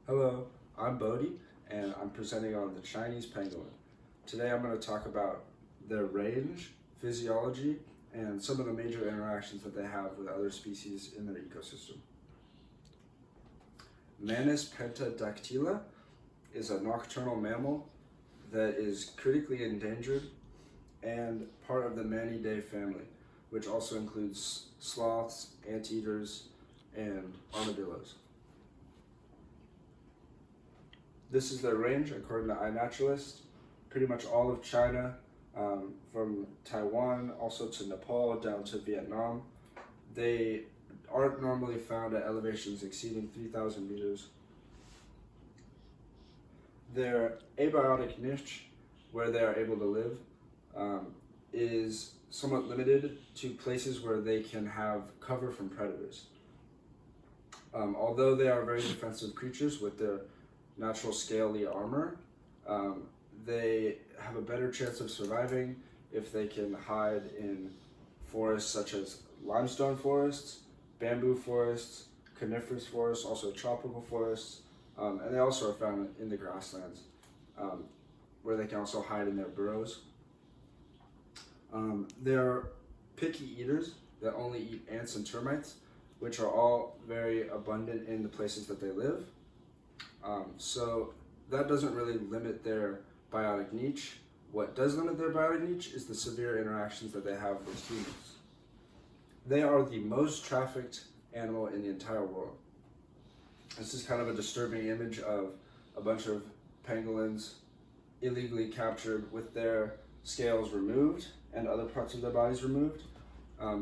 Hello, I'm Bodhi, and I'm presenting on the Chinese pangolin. Today I'm going to talk about their range, physiology, and some of the major interactions that they have with other species in their ecosystem. Manis pentadactyla is a nocturnal mammal that is critically endangered and part of the Manidae family, which also includes sloths, anteaters, and armadillos. This is their range according to iNaturalist. Pretty much all of China, from Taiwan also to Nepal down to Vietnam. They aren't normally found at elevations exceeding 3,000 meters. Their abiotic niche, where they are able to live, is somewhat limited to places where they can have cover from predators. Although they are very defensive creatures with their natural scaly armor, they have a better chance of surviving if they can hide in forests such as limestone forests, bamboo forests, coniferous forests, also tropical forests, and they also are found in the grasslands, where they can also hide in their burrows. They're picky eaters that only eat ants and termites, which are all very abundant in the places that they live. So that doesn't really limit their biotic niche. What does limit their biotic niche is the severe interactions that they have with humans. They are the most trafficked animal in the entire world. This is kind of a disturbing image of a bunch of pangolins illegally captured with their scales removed and other parts of their bodies removed.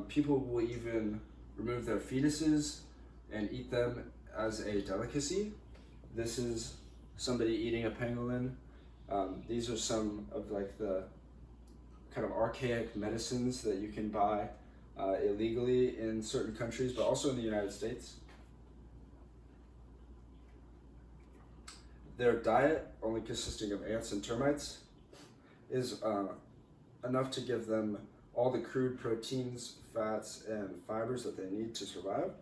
People will even remove their fetuses and eat them as a delicacy. This is somebody eating a pangolin. These are some of like the kind of archaic medicines that you can buy illegally in certain countries, but also in the United States. Their diet, only consisting of ants and termites, is enough to give them all the crude proteins, fats, and fibers that they need to survive.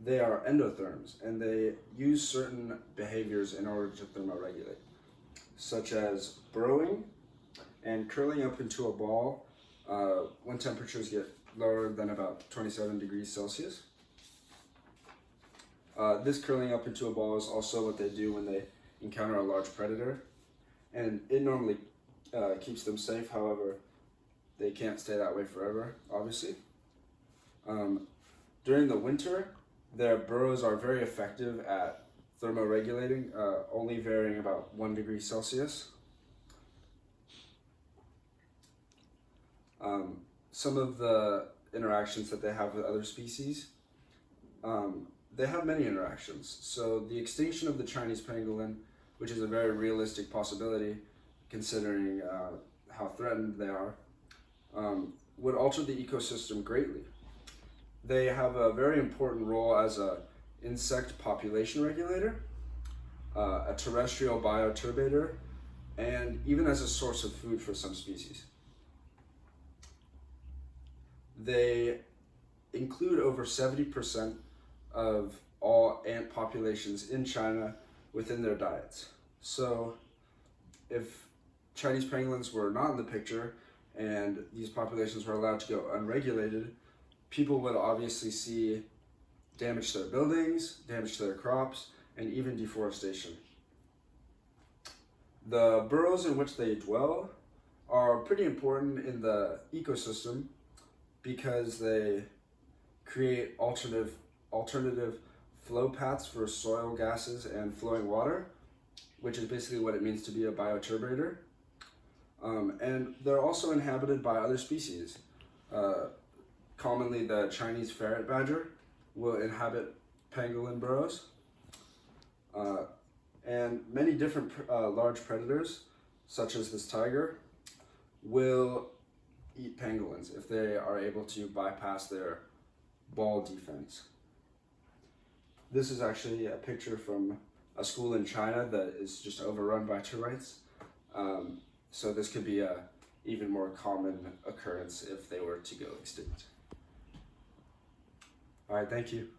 They are endotherms, and they use certain behaviors in order to thermoregulate, such as burrowing and curling up into a ball when temperatures get lower than about 27 degrees Celsius. This curling up into a ball is also what they do when they encounter a large predator, and it normally keeps them safe. However, they can't stay that way forever, obviously. During the winter, their burrows are very effective at thermoregulating, only varying about 1 degree Celsius. Some of the interactions that they have with other species, they have many interactions. So the extinction of the Chinese pangolin, which is a very realistic possibility considering how threatened they are, would alter the ecosystem greatly. They have a very important role as an insect population regulator, a terrestrial bioturbator, and even as a source of food for some species. They include over 70% of all ant populations in China within their diets. So if Chinese pangolins were not in the picture and these populations were allowed to go unregulated, people would obviously see damage to their buildings, damage to their crops, and even deforestation. The burrows in which they dwell are pretty important in the ecosystem because they create alternative flow paths for soil gases and flowing water, which is basically what it means to be a bioturbator. And they're also inhabited by other species. Commonly, the Chinese ferret badger will inhabit pangolin burrows. And many different large predators, such as this tiger, will eat pangolins if they are able to bypass their ball defense. This is actually a picture from a school in China that is just overrun by termites. So this could be a even more common occurrence if they were to go extinct. All right, thank you.